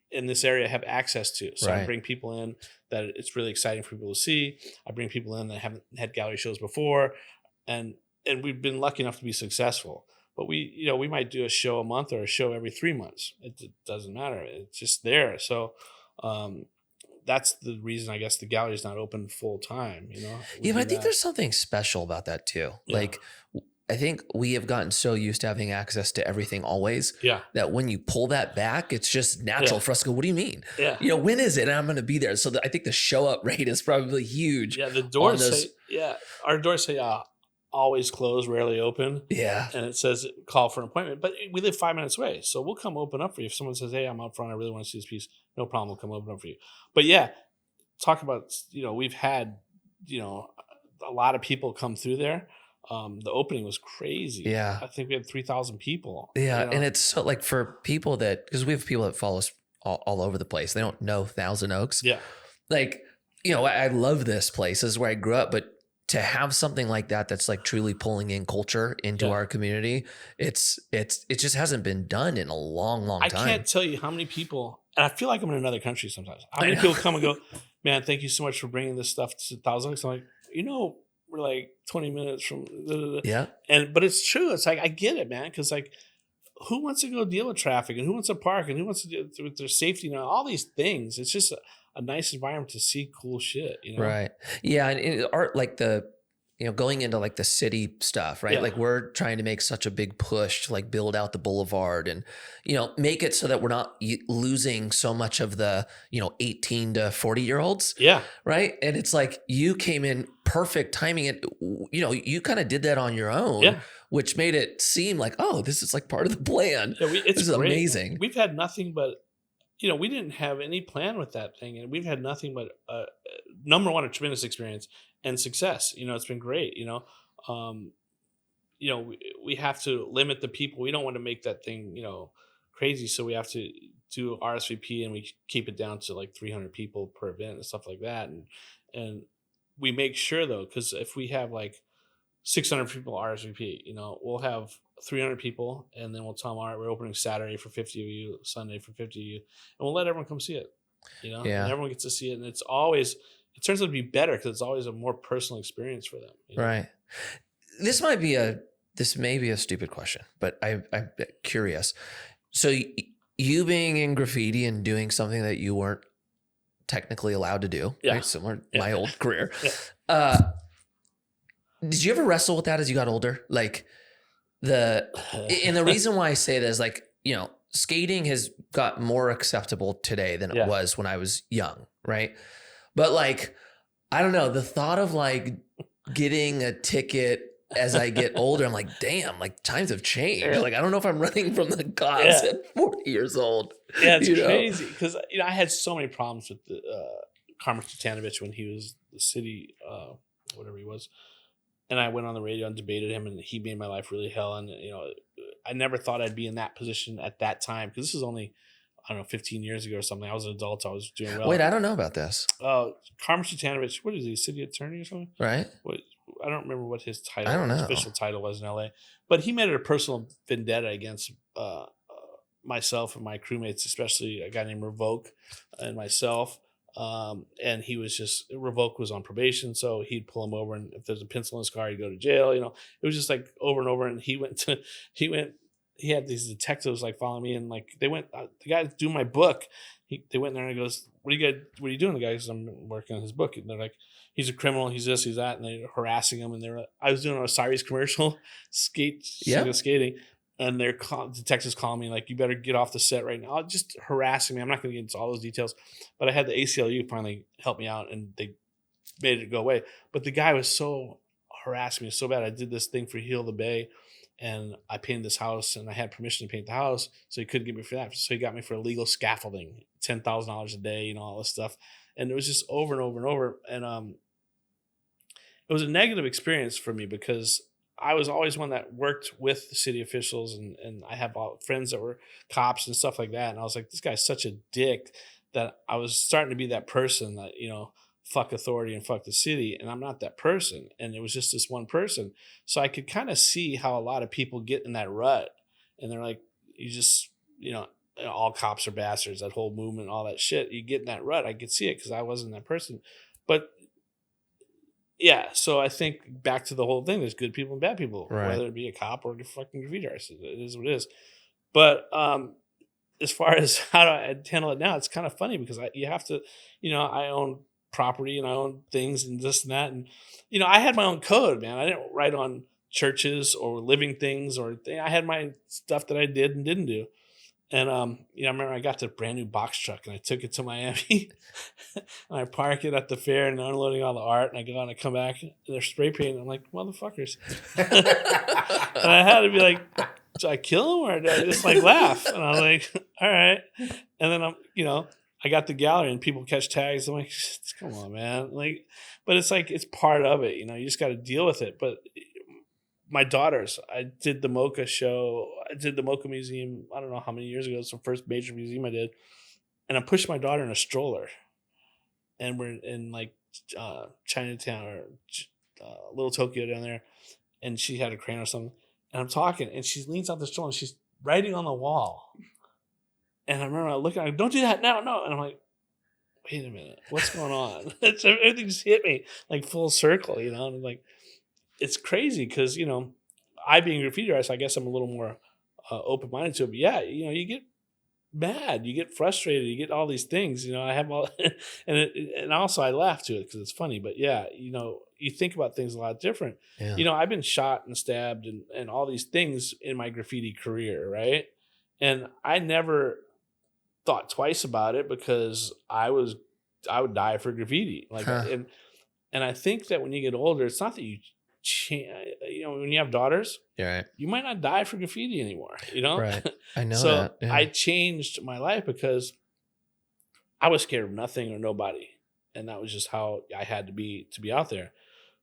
in this area have access to. So I bring people in that it's really exciting for people to see. I bring people in that haven't had gallery shows before. And we've been lucky enough to be successful. But we might do a show a month or a show every 3 months. It doesn't matter. It's just there. So that's the reason I guess the gallery is not open full time. Yeah, but I think there's something special about that too. Yeah. Like, I think we have gotten so used to having access to everything always that when you pull that back, it's just natural for us to go, what do you mean? Yeah. When is it? And I'm going to be there. So I think the show up rate is probably huge. Yeah. The doors say, our doors say always closed, rarely open. Yeah. And it says call for an appointment, but we live 5 minutes away. So we'll come open up for you. If someone says, hey, I'm out front, I really want to see this piece. No problem. We'll come open up for you. But yeah, talk about, we've had, a lot of people come through there. The opening was crazy. Yeah. I think we had 3,000 people. Yeah. And it's so like for people because we have people that follow us all over the place. They don't know Thousand Oaks. Yeah. Like, I love this place. This is where I grew up, but to have something like that's like truly pulling in culture into our community, it just hasn't been done in a long time. I can't tell you how many people, and I feel like I'm in another country sometimes. How many people come and go, man, thank you so much for bringing this stuff to Thousand Oaks. I'm like, we're like 20 minutes from, yeah. But it's true. It's like, I get it, man. Cause like, who wants to go deal with traffic and who wants to park and who wants to do with their safety and all these things. It's just a nice environment to see cool shit, Right. Yeah. And art, like going into like the city stuff, right? Yeah. Like we're trying to make such a big push to like build out the boulevard and, make it so that we're not losing so much of the, 18 to 40-year-olds. Yeah. Right. And it's like you came in perfect timing and, you kind of did that on your own, which made it seem like, oh, this is like part of the plan. Yeah, this is great. Amazing. We've had nothing but, we didn't have any plan with that thing. And we've had nothing but, number one, a tremendous experience and success. It's been great. We have to limit the people. We don't want to make that thing, crazy. So we have to do RSVP and we keep it down to like 300 people per event and stuff like that. And we make sure though, because if we have like 600 people RSVP, we'll have 300 people and then we'll tell them, all right, we're opening Saturday for 50 of you, Sunday for 50 of you. And we'll let everyone come see it, and everyone gets to see it. And it turns out to be better because it's always a more personal experience for them. Right. This may be a stupid question, but I'm curious. So you being in graffiti and doing something that you weren't technically allowed to do, right? Similar to my old career. Yeah. Did you ever wrestle with that as you got older? Like and the reason why I say that is like, skating has got more acceptable today than it was when I was young. Right. But like, I don't know, the thought of like getting a ticket as I get older, I'm like, damn, like times have changed. Yeah. Like, I don't know if I'm running from the cops at 40 years old. Yeah, it's crazy. Because, I had so many problems with the Carmen Tatanovich when he was the city, whatever he was. And I went on the radio and debated him and he made my life really hell. And, I never thought I'd be in that position at that time. Because this is only, 15 years ago or something. I was an adult. I was doing well. Wait, I don't know about this. Carmen Tatanovich, what is he, city attorney or something? Right. I don't remember what his title, his official title was in LA, but he made it a personal vendetta against myself and my crewmates, especially a guy named Revoke and myself. And he was Revoke was on probation. So he'd pull him over. And if there's a pencil in his car, he'd go to jail. It was just like over and over. And he had these detectives like following me and like they went, the guy doing my book. They went in there and he goes, what are you doing? The guy goes, I'm working on his book. And they're like, he's a criminal. He's this, he's that. And they're harassing him. And I was doing a Osiris commercial skating. And their detectives calling me like, you better get off the set right now. Just harassing me. I'm not going to get into all those details, but I had the ACLU finally help me out and they made it go away. But the guy was so harassing me so bad. I did this thing for Heal the Bay and I painted this house and I had permission to paint the house. So he couldn't get me for that. So he got me for illegal scaffolding, $10,000 a day, all this stuff. And it was just over and over and over. And it was a negative experience for me because I was always one that worked with the city officials, and I have friends that were cops and stuff like that. And I was like, this guy's such a dick that I was starting to be that person that, fuck authority and fuck the city. And I'm not that person. And it was just this one person. So I could kind of see how a lot of people get in that rut. And they're like, you just, all cops are bastards, that whole movement, all that shit. You get in that rut. I could see it because I wasn't that person. But yeah, so I think back to the whole thing, there's good people and bad people, Right. whether it be a cop or a fucking graffiti artist. It is what it is. But as far as how do I handle it now, it's kind of funny because you have to, I own property and I own things and this and that. And, I had my own code, man. I didn't write on churches or living things I had my stuff that I did and didn't do. And, I remember I got the brand new box truck and I took it to Miami and I park it at the fair and unloading all the art. And I go and I come back and they're spray painting. I'm like, motherfuckers. And I had to be like, should I kill him or did I just laugh? And I was like, all right. And then I got the gallery and people catch tags. I'm like, come on, man. But it's it's part of it. You just got to deal with it. But my daughters, I did the Mocha show. I did the Mocha Museum. I don't know how many years ago. It's the first major museum I did. And I pushed my daughter in a stroller. And we're in Chinatown or Little Tokyo down there. And she had a crane or something. And I'm talking and she leans out the stroller and she's writing on the wall. And I remember looking at her, don't do that now, no. And I'm like, wait a minute, what's going on? Everything just hit me full circle, and I'm like, it's crazy because, I being a graffiti artist, I guess I'm a little more open-minded to it. But yeah, you get mad, you get frustrated, you get all these things, I have all, and also I laugh to it because it's funny. But yeah, you think about things a lot different. Yeah. I've been shot and stabbed and all these things in my graffiti career, right? And I never thought twice about it because I would die for graffiti. And I think that when you get older, it's not that you change, when you have daughters, Right. you might not die for graffiti anymore, Right. I know so that. Yeah. I changed my life because I was scared of nothing or nobody. And that was just how I had to be out there.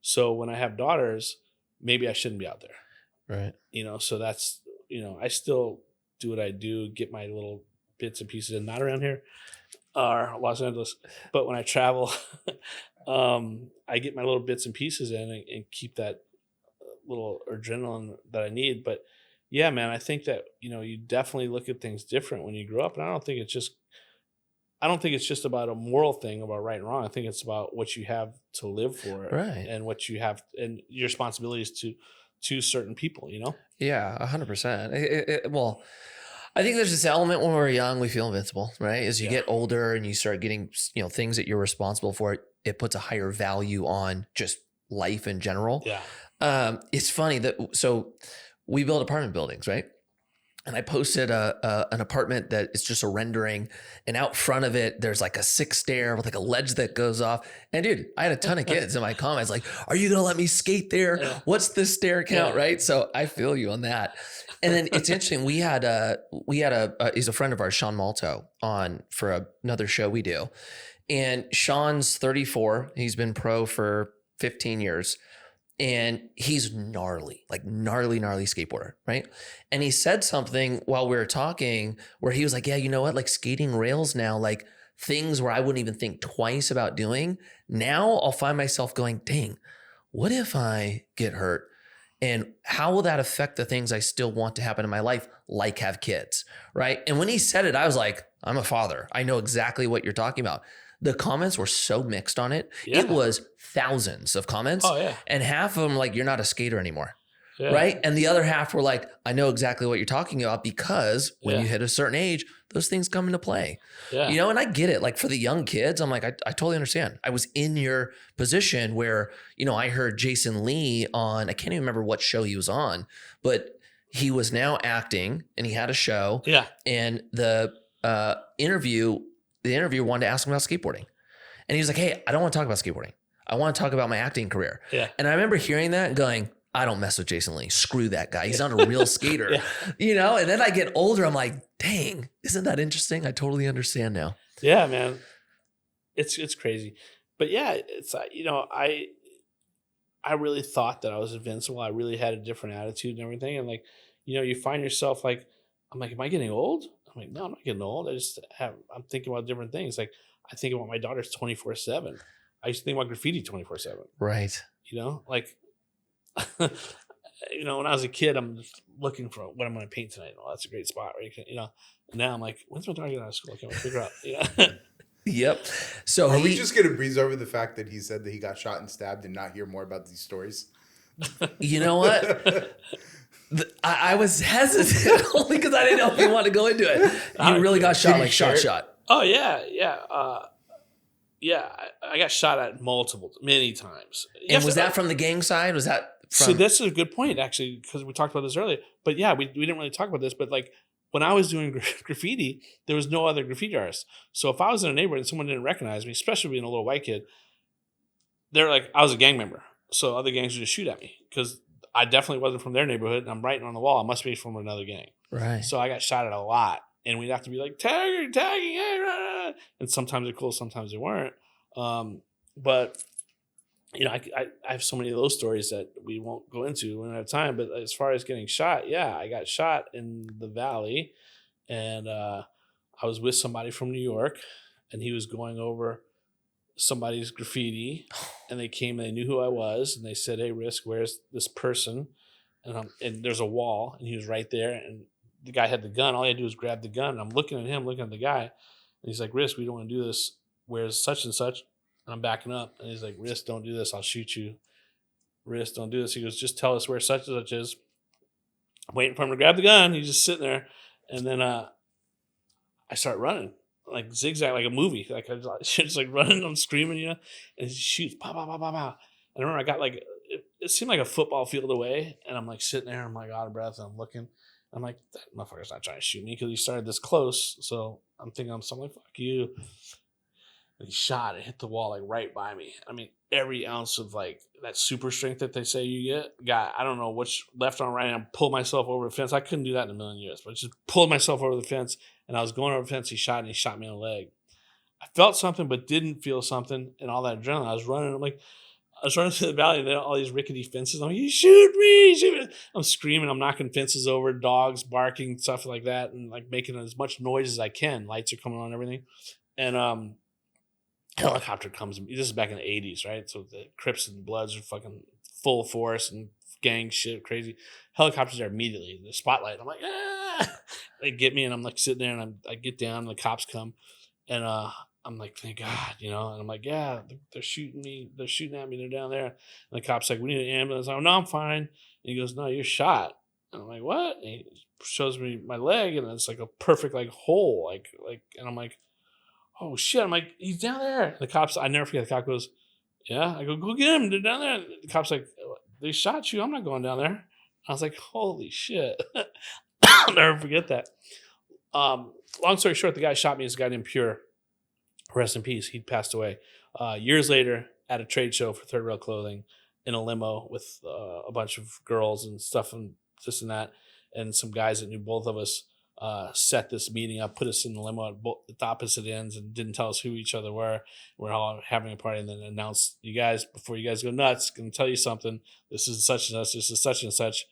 So when I have daughters, maybe I shouldn't be out there. Right. So that's, I still do what I do, get my little bits and pieces in, not around here or Los Angeles, but when I travel, I get my little bits and pieces in and keep that little adrenaline that I need. But yeah, man, I think that, you definitely look at things different when you grow up. And I don't think it's just about a moral thing about right and wrong. I think it's about what you have to live for, Right. and what you have and your responsibilities to certain people, Yeah, 100%. Well, I think there's this element when we're young, we feel invincible, right? As you get older and you start getting, things that you're responsible for, it puts a higher value on just life in general. Yeah. It's funny so we build apartment buildings, right? And I posted an apartment that is just a rendering, and out front of it, there's a 6 stair with a ledge that goes off. And dude, I had a ton of kids in my comments are you going to let me skate there? Yeah. What's the stair count? Right. So I feel you on that. And then it's interesting. We had he's a friend of ours, Sean Malto, on for another show we do. And Sean's 34. He's been pro for 15 years. And he's gnarly skateboarder, right? And he said something while we were talking where he was like, yeah, you know what? Skating rails now, things where I wouldn't even think twice about doing. Now I'll find myself going, dang, what if I get hurt? And how will that affect the things I still want to happen in my life, like have kids, right? And when he said it, I was like, I'm a father. I know exactly what you're talking about. The comments were so mixed on it. Yeah. It was thousands of comments. Oh, yeah. And half of them you're not a skater anymore. Yeah. Right. And the other half were I know exactly what you're talking about because when you hit a certain age, those things come into play. Yeah. And I get it. For the young kids, I'm I totally understand. I was in your position where, I heard Jason Lee on, I can't even remember what show he was on, but he was now acting and he had a show. Yeah. And the interviewer wanted to ask him about skateboarding. And he was like, hey, I don't want to talk about skateboarding. I want to talk about my acting career. Yeah. And I remember hearing that and going, I don't mess with Jason Lee. Screw that guy. He's not a real skater. Yeah. And then I get older. I'm like, dang, isn't that interesting? I totally understand now. Yeah, man. It's crazy. But yeah, it's, I I really thought that I was invincible. I really had a different attitude and everything. And like, you find yourself like, I'm like, am I getting old? I'm like, no, I'm not getting old. I'm thinking about different things. Like I think about my daughter's 24/7. I used to think about graffiti 24/7, Right. like, when I was a kid, I'm just looking for what I'm going to paint tonight. Oh, that's a great spot. Right. And now I'm like, when's my daughter get out of school? I can't figure out. Yep. So Are we just gonna breeze over the fact that he said that he got shot and stabbed and not hear more about these stories? You know what? I was hesitant only because I didn't know if you wanted to go into it. You really got shot, like shot. Oh yeah. Yeah. I got shot at many times. And was that from the gang side? Was that from... So that's a good point, actually, because we talked about this earlier. But yeah, we didn't really talk about this, but like when I was doing graffiti, there was no other graffiti artists. So if I was in a neighborhood and someone didn't recognize me, especially being a little white kid, they're like, I was a gang member. So other gangs would just shoot at me because I definitely wasn't from their neighborhood. And I'm writing on the wall, I must be from another gang. Right. So I got shot at a lot. And we'd have to be like, tagging, hey, rah, rah. And sometimes they're cool, sometimes they weren't. But I have so many of those stories that we won't go into when I have time. But as far as getting shot, yeah, I got shot in the Valley, and I was with somebody from New York, and he was going over somebody's graffiti, and they came and they knew who I was, and they said, "Hey, Risk, where's this person?" And there's a wall, and he was right there, and the guy had the gun. All he had to do was grab the gun, and I'm looking at him, looking at the guy, and he's like, "Risk, we don't want to do this. Where's such and such?" And I'm backing up, and he's like, "Risk, don't do this. I'll shoot you. Risk, don't do this." He goes, "Just tell us where such and such is." I'm waiting for him to grab the gun. He's just sitting there, and then I start running, like zigzag, like a movie. Like I just like running, I'm screaming, and he shoots, pow, pow, pow, pow, pow. And I remember I got like it seemed like a football field away, and I'm like sitting there, I'm like out of breath, and I'm looking. I'm like, that motherfucker's not trying to shoot me because he started this close. So I'm thinking, I'm like, fuck you. And he shot and hit the wall like right by me. I mean, every ounce of like that super strength that they say you got, I don't know which left or right. I pulled myself over the fence. I couldn't do that in a million years, but I just pulled myself over the fence, and I was going over the fence. He shot me in the leg. I felt something, but didn't feel something, and all that adrenaline. I was running. I was running through the valley, and there all these rickety fences. I'm like, "You shoot me, shoot me!" I'm screaming. I'm knocking fences over, dogs barking, stuff like that, and like making as much noise as I can. Lights are coming on, and everything, and helicopter comes. This is back in the 80s, right? So the Crips and Bloods are fucking full force and gang shit, crazy. Helicopters are immediately the spotlight. I'm like, ah! They get me, and I'm like sitting there, and I get down, and the cops come, and I'm like, thank God, and I'm like, yeah, they're shooting me. They're shooting at me. They're down there. And the cop's like, we need an ambulance. I'm like, no, I'm fine. And he goes, no, you're shot. And I'm like, what? And he shows me my leg, and it's like a perfect like hole, like, and I'm like, oh shit. I'm like, he's down there. And the cops, I never forget, the cop goes, yeah. I go get him. They're down there. And the cop's like, they shot you. I'm not going down there. I was like, holy shit. I'll never forget that. Long story short, the guy shot me is a guy named Pure. Rest in peace. He'd passed away. Years later, at a trade show for Third Rail Clothing, in a limo with a bunch of girls and stuff and this and that, and some guys that knew both of us set this meeting up, put us in the limo at the opposite ends, and didn't tell us who each other were. We're all having a party, and then announced, you guys, before you guys go nuts, going to tell you something. This is such and such. This is such and such.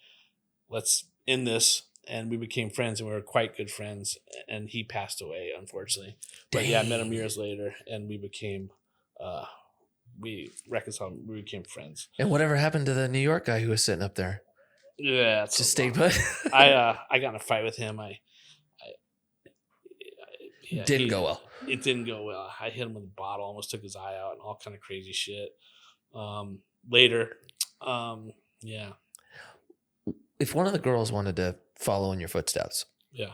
Let's end this. And we became friends, and we were quite good friends. And he passed away, unfortunately. But yeah, I met him years later, and we became, we reconciled. We became friends. And whatever happened to the New York guy who was sitting up there? Yeah, just stay put. I got in a fight with him. Didn't go well. It didn't go well. I hit him with a bottle, almost took his eye out, and all kind of crazy shit. Later, yeah. If one of the girls wanted to follow in your footsteps, yeah.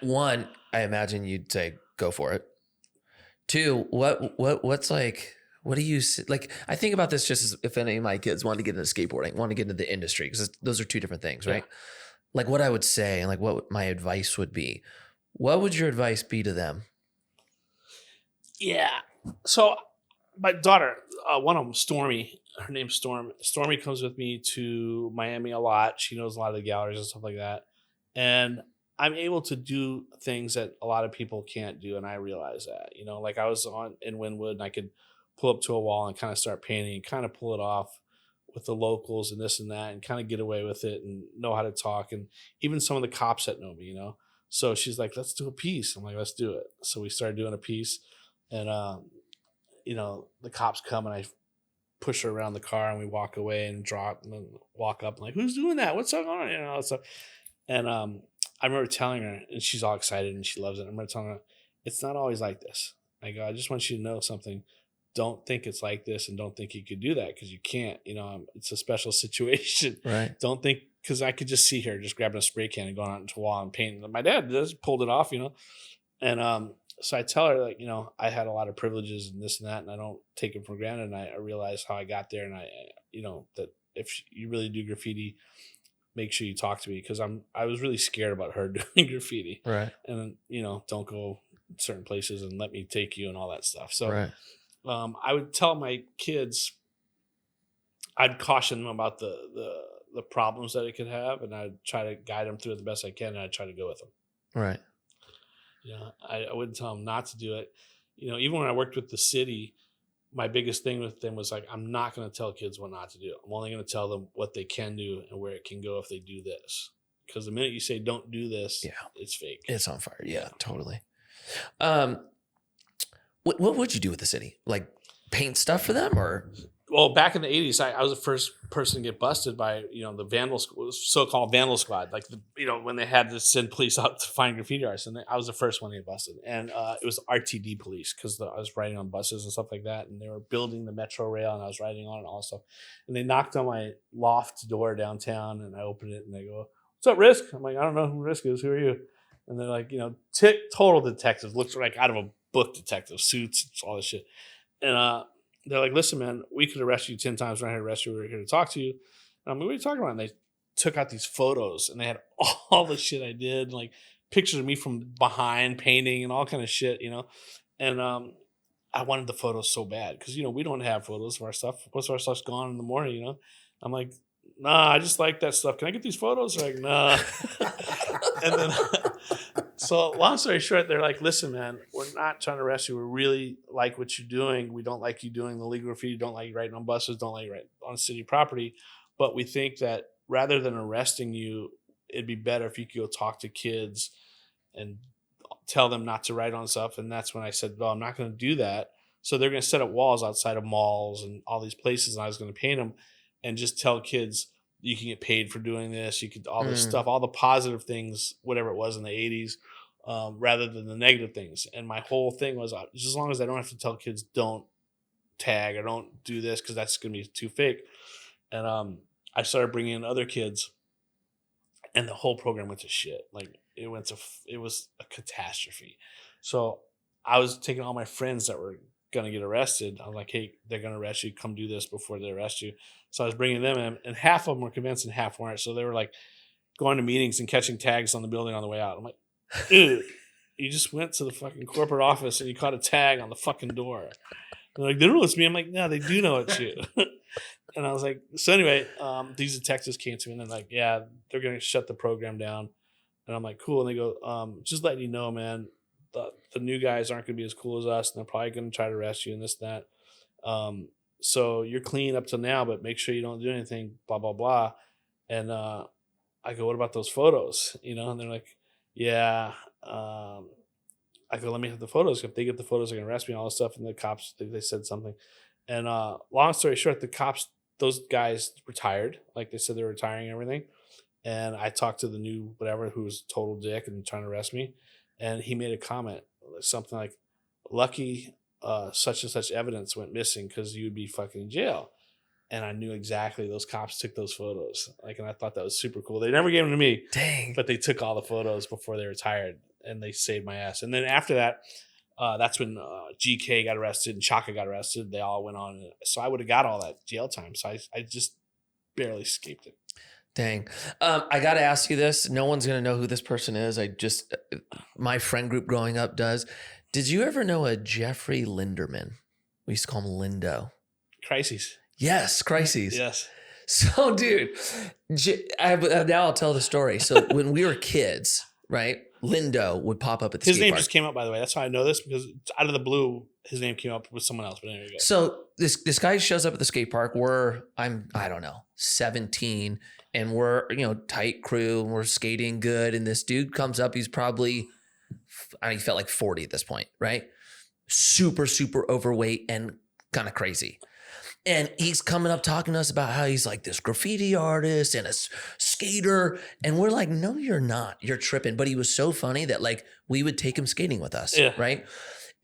One, I imagine you'd say, go for it. Two, what's like, what do you like? I think about this just as if any of my kids wanted to get into skateboarding, want to get into the industry, because those are two different things, right? Yeah. Like what I would say and like what my advice would be. What would your advice be to them? Yeah. So my daughter, one of them, Stormy, her name's Storm. Stormy comes with me to Miami a lot. She knows a lot of the galleries and stuff like that. And I'm able to do things that a lot of people can't do. And I realize that, like I was in Wynwood, and I could pull up to a wall and kind of start painting and kind of pull it off with the locals and this and that, and kind of get away with it and know how to talk. And even some of the cops that know me, you know. So she's like, let's do a piece. I'm like, let's do it. So we started doing a piece, and you know, the cops come and I push her around the car and we walk away and drop and then walk up and like, who's doing that? What's going on? You know, stuff. And I remember telling her, and she's all excited and she loves it. I remember telling her, it's not always like this. I go, I just want you to know something. Don't think it's like this, and don't think you could do that, because you can't. You know, it's a special situation. Right. Don't think, because I could just see her just grabbing a spray can and going out into a wall and painting. My dad just pulled it off, you know. And so I tell her, like, you know, I had a lot of privileges and this and that, and I don't take them for granted. And I realized how I got there, and you know, that if you really do graffiti, make sure you talk to me, because I was really scared about her doing graffiti. Right. And, you know, don't go certain places and let me take you and all that stuff. So Right. I would tell my kids, I'd caution them about the problems that it could have, and I'd try to guide them through it the best I can, and I'd try to go with them. Right. You know, I wouldn't tell them not to do it. You know, even when I worked with the city, my biggest thing with them was like, I'm not going to tell kids what not to do. I'm only going to tell them what they can do and where it can go if they do this. Because the minute you say don't do this, Yeah, it's fake. it's on fire. Yeah, totally. What would you do with the city? Like paint stuff for them, or? Well, back in the 80s, I was the first person to get busted by, you know, the so-called vandal squad. Like, you know, when they had to send police out to find graffiti artists, and I was the first one to get busted. And it was RTD police, because I was riding on buses and stuff like that, and they were building the metro rail, and I was riding on it and all that stuff. And they knocked on my loft door downtown, and I opened it, and they go, "What's up, Risk?" I'm like, "I don't know who Risk is. Who are you?" And they're like, you know, total detectives, looks like out of a book, detective, suits, all this shit. And they're like, "Listen, man, we could arrest you 10 times. We're not here to arrest you. We're here to talk to you." And I'm like, "What are you talking about?" And they took out these photos, and they had all the shit I did, like pictures of me from behind painting and all kind of shit, you know. And I wanted the photos so bad, because, you know, we don't have photos of our stuff. Most of our stuff's gone in the morning, you know. I'm like, "Nah, I just like that stuff. Can I get these photos?" They're like, "Nah." And then, so long story short, they're like, "Listen, man, we're not trying to arrest you. We really like what you're doing. We don't like you doing the legal graffiti. Don't like you writing on buses. Don't like you writing on city property. But we think that rather than arresting you, it'd be better if you could go talk to kids and tell them not to write on stuff." And that's when I said, "Well, I'm not going to do that." So they're going to set up walls outside of malls and all these places, and I was going to paint them and just tell kids, you can get paid for doing this. You could, all this stuff, all the positive things, whatever it was in the 80s, rather than the negative things. And my whole thing was, just as long as I don't have to tell kids don't tag or don't do this, because that's going to be too fake. And I started bringing in other kids, and the whole program went to shit. Like, it was a catastrophe. So I was taking all my friends that were going to get arrested. I was like, "Hey, they're going to arrest you. Come do this before they arrest you." So I was bringing them in, and half of them were convinced and half weren't. So they were like going to meetings and catching tags on the building on the way out. I'm like, "Dude, you just went to the fucking corporate office and you caught a tag on the fucking door." They're like, "They don't know it's me." I'm like, "No, they do know it's you." And I was like, so anyway, these detectives came to me and they're like, "Yeah, they're going to shut the program down." And I'm like, "Cool." And they go, "Just letting you know, man, the new guys aren't going to be as cool as us, and they're probably going to try to arrest you and this and that. So you're clean up till now, but make sure you don't do anything, blah, blah, blah." And I go, "What about those photos?" You know, and they're like, "Yeah." I go, "Let me have the photos. If they get the photos, they're going to arrest me and all this stuff." And the cops, they said something. And long story short, the cops, those guys retired. Like, they said they're retiring and everything. And I talked to the new whatever, who was total dick and trying to arrest me. And he made a comment, something like, "Lucky such and such evidence went missing, because you would be fucking in jail." And I knew exactly those cops took those photos. Like, and I thought that was super cool. They never gave them to me. Dang. But they took all the photos before they retired, and they saved my ass. And then after that, that's when GK got arrested and Chaka got arrested. They all went on. So I would have got all that jail time. So I just barely escaped it. Dang. I got to ask you this. No one's going to know who this person is. My friend group growing up does. Did you ever know a Jeffrey Linderman? We used to call him Lindo. Crises. Yes, Crises. Yes. So, dude, now I'll tell the story. So when we were kids, right? Lindo would pop up at the His skate name park. just came up, by the way. That's how I know this, because out of the blue, his name came up with someone else. But there you go. So this guy shows up at the skate park. I don't know, 17, and we're tight crew, and we're skating good. And this dude comes up. He's probably he felt like 40 at this point, right? Super overweight and kind of crazy. And he's coming up talking to us about how he's like this graffiti artist and a skater. And we're like, no, you're not. You're tripping. But he was so funny that like we would take him skating with us. Yeah. Right.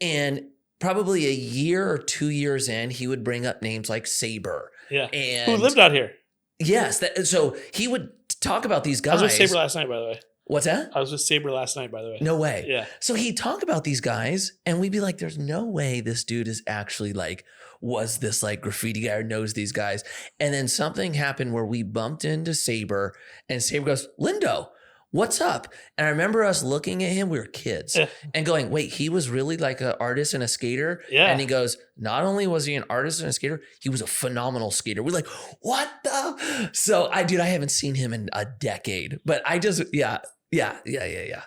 And probably a year or 2 years in, he would bring up names like Saber. Yeah. And Who lived out here? Yes. So he would talk about these guys. I was with Saber last night, by the way. What's that? I was with Saber last night, by the way. No way. Yeah. So he'd talk about these guys and we'd be like, there's no way this dude is actually like, was this like graffiti guy or knows these guys. And then something happened where we bumped into Saber and Saber goes, Lindo, what's up? And I remember us looking at him, we were kids, and going, wait, he was really like an artist and a skater? Yeah. And he goes, not only was he an artist and a skater, he was a phenomenal skater. We're like, what the? So I haven't seen him in a decade, but I just, yeah.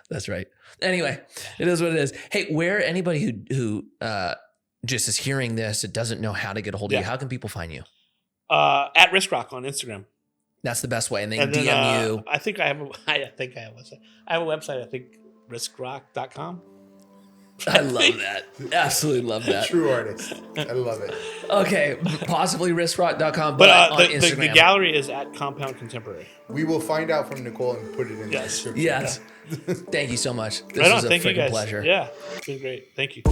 That's right. Anyway, it is what it is. Hey, where anybody who just is hearing this, it doesn't know how to get a hold of you, how can people find you? At Risk Rock on Instagram. That's the best way. And they can then, DM you. I think I have a website. I have a website, I think riskrock.com. I love that. Absolutely love that. True artist. I love it. Okay. Possibly wristrock.com, But but on the Instagram. gallery is at Compound Contemporary. We will find out from Nicole and put it in the description. Yes. Thank you so much. This Right on. was a Thank you freaking guys. pleasure. Yeah, it's been great. Thank you.